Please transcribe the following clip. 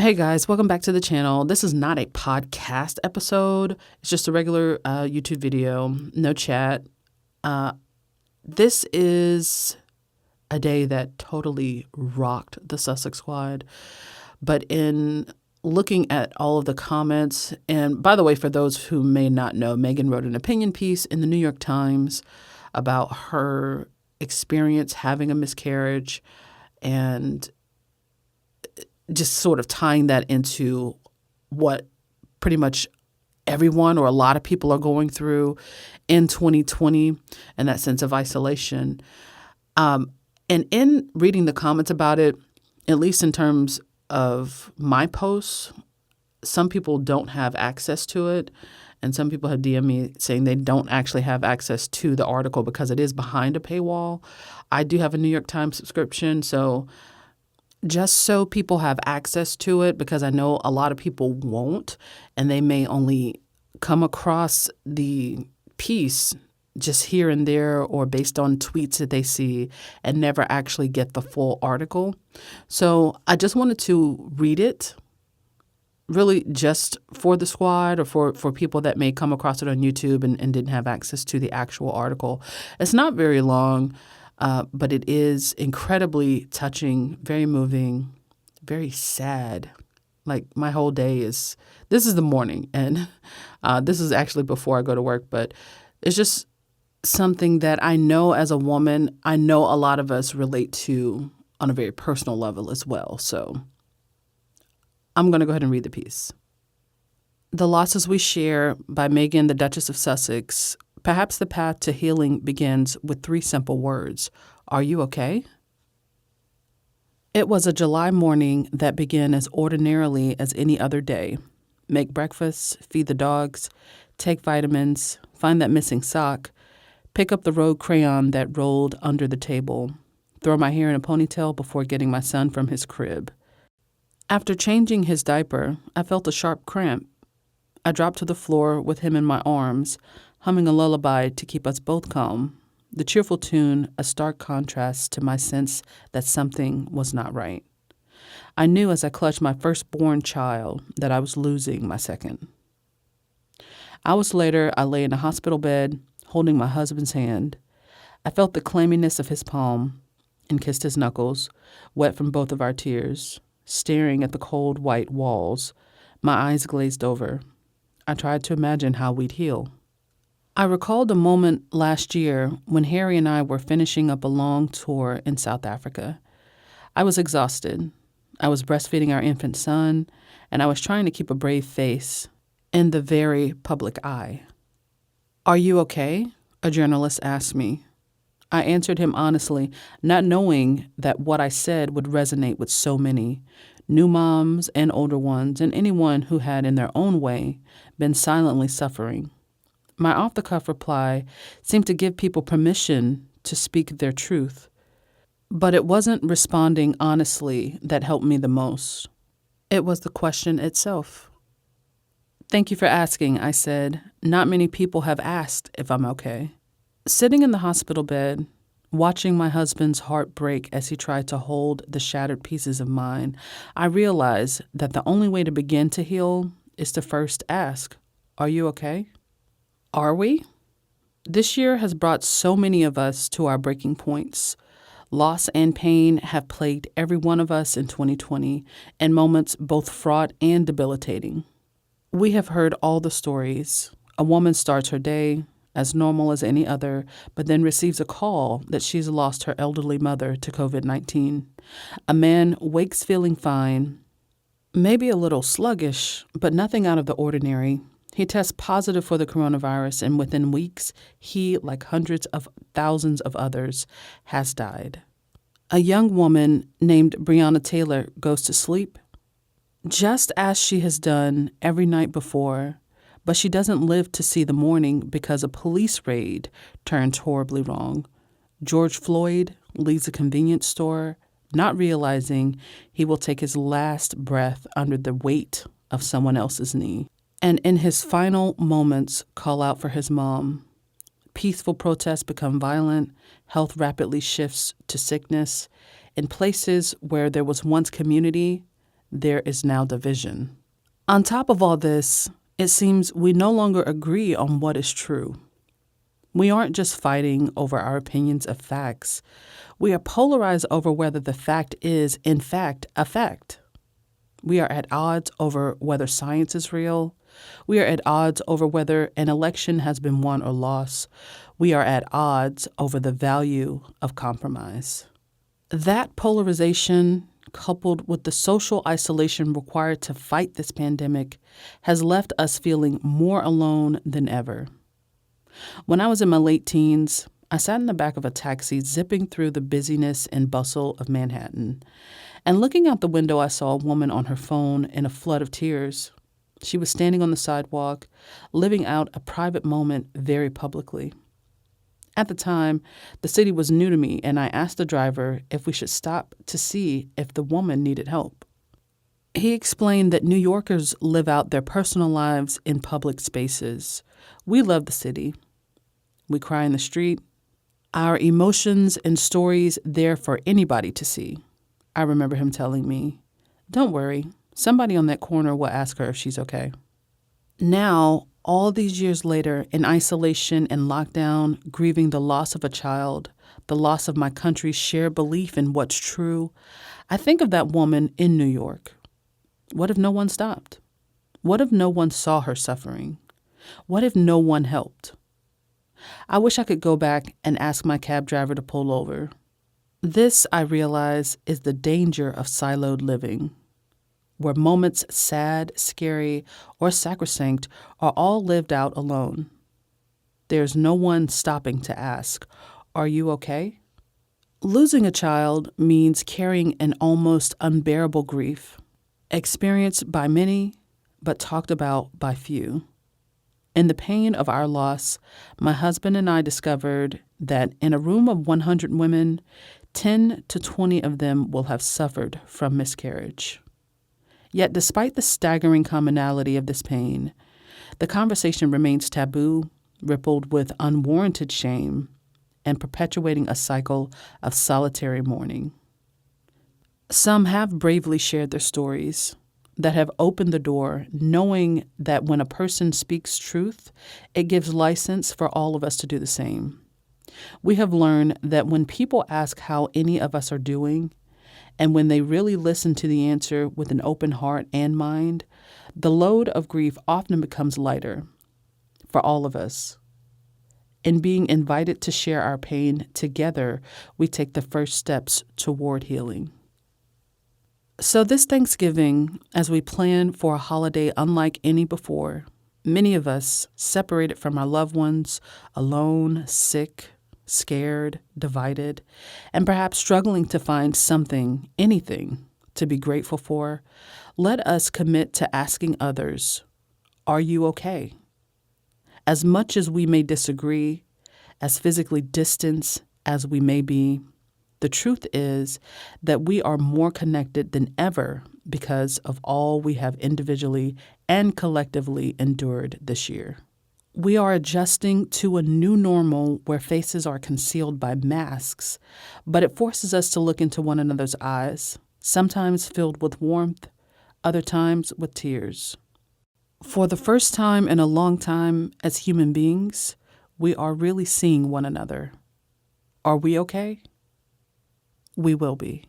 Hey guys, welcome back to the channel. This is not a podcast episode. It's just a regular YouTube video, no chat. This is a day that totally rocked the Sussex squad. But in looking at all of the comments, and by the way, for those who may not know, Meghan wrote an opinion piece in the New York Times about her experience having a miscarriage and just sort of tying that into what pretty much everyone or a lot of people are going through in 2020 and that sense of isolation. And in reading the comments about it, at least in terms of my posts, some people don't have access to it. And some people have DM'd me saying they don't actually have access to the article because it is behind a paywall. I do have a New York Times subscription, so just so people have access to it, because I know a lot of people won't, and they may only come across the piece just here and there or based on tweets that they see and never actually get the full article. So I just wanted to read it, really just for the squad or for people that may come across it on YouTube and didn't have access to the actual article. It's not very long. But it is incredibly touching, very moving, very sad. Like my whole day this is the morning, and this is actually before I go to work, but it's just something that I know as a woman, I know a lot of us relate to on a very personal level as well. So I'm going to go ahead and read the piece. The Losses We Share by Meghan, the Duchess of Sussex. Perhaps the path to healing begins with 3 simple words. Are you okay? It was a July morning that began as ordinarily as any other day. Make breakfast, feed the dogs, take vitamins, find that missing sock, pick up the road crayon that rolled under the table, throw my hair in a ponytail before getting my son from his crib. After changing his diaper, I felt a sharp cramp. I dropped to the floor with him in my arms, humming a lullaby to keep us both calm, the cheerful tune a stark contrast to my sense that something was not right. I knew as I clutched my firstborn child that I was losing my second. Hours later, I lay in a hospital bed, holding my husband's hand. I felt the clamminess of his palm and kissed his knuckles, wet from both of our tears, staring at the cold white walls, my eyes glazed over. I tried to imagine how we'd heal. I recalled a moment last year when Harry and I were finishing up a long tour in South Africa. I was exhausted. I was breastfeeding our infant son, and I was trying to keep a brave face in the very public eye. Are you okay? A journalist asked me. I answered him honestly, not knowing that what I said would resonate with so many, new moms and older ones, and anyone who had, in their own way, been silently suffering. My off-the-cuff reply seemed to give people permission to speak their truth. But it wasn't responding honestly that helped me the most. It was the question itself. Thank you for asking, I said. Not many people have asked if I'm okay. Sitting in the hospital bed, watching my husband's heart break as he tried to hold the shattered pieces of mine, I realized that the only way to begin to heal is to first ask, are you okay? Are we? This year has brought so many of us to our breaking points. Loss and pain have plagued every one of us in 2020 in moments both fraught and debilitating. We have heard all the stories. A woman starts her day as normal as any other, but then receives a call that she's lost her elderly mother to COVID-19. A man wakes feeling fine, maybe a little sluggish, but nothing out of the ordinary. He tests positive for the coronavirus, and within weeks, he, like hundreds of thousands of others, has died. A young woman named Breonna Taylor goes to sleep, just as she has done every night before, but she doesn't live to see the morning because a police raid turns horribly wrong. George Floyd leaves a convenience store, not realizing he will take his last breath under the weight of someone else's knee. And in his final moments, call out for his mom. Peaceful protests become violent. Health rapidly shifts to sickness. In places where there was once community, there is now division. On top of all this, it seems we no longer agree on what is true. We aren't just fighting over our opinions of facts. We are polarized over whether the fact is, in fact, a fact. We are at odds over whether science is real. We are at odds over whether an election has been won or lost. We are at odds over the value of compromise. That polarization, coupled with the social isolation required to fight this pandemic, has left us feeling more alone than ever. When I was in my late teens, I sat in the back of a taxi zipping through the busyness and bustle of Manhattan. And looking out the window, I saw a woman on her phone in a flood of tears. She was standing on the sidewalk, living out a private moment very publicly. At the time, the city was new to me, and I asked the driver if we should stop to see if the woman needed help. He explained that New Yorkers live out their personal lives in public spaces. We love the city. We cry in the street. Our emotions and stories there for anybody to see. I remember him telling me, "Don't worry, somebody on that corner will ask her if she's okay." Now, all these years later, in isolation and lockdown, grieving the loss of a child, the loss of my country's shared belief in what's true, I think of that woman in New York. What if no one stopped? What if no one saw her suffering? What if no one helped? I wish I could go back and ask my cab driver to pull over. This, I realize, is the danger of siloed living, where moments sad, scary, or sacrosanct are all lived out alone. There's no one stopping to ask, "Are you okay?" Losing a child means carrying an almost unbearable grief, experienced by many, but talked about by few. In the pain of our loss, my husband and I discovered that in a room of 100 women, 10 to 20 of them will have suffered from miscarriage. Yet despite the staggering commonality of this pain, the conversation remains taboo, rippled with unwarranted shame, and perpetuating a cycle of solitary mourning. Some have bravely shared their stories that have opened the door, knowing that when a person speaks truth, it gives license for all of us to do the same. We have learned that when people ask how any of us are doing, and when they really listen to the answer with an open heart and mind, the load of grief often becomes lighter for all of us. In being invited to share our pain together, we take the first steps toward healing. So this Thanksgiving, as we plan for a holiday unlike any before, many of us separated from our loved ones, alone, sick, scared, divided, and perhaps struggling to find something, anything, to be grateful for, let us commit to asking others, "Are you okay?" As much as we may disagree, as physically distant as we may be, the truth is that we are more connected than ever because of all we have individually and collectively endured this year. We are adjusting to a new normal where faces are concealed by masks, but it forces us to look into one another's eyes, sometimes filled with warmth, other times with tears. For the first time in a long time, as human beings, we are really seeing one another. Are we okay? We will be.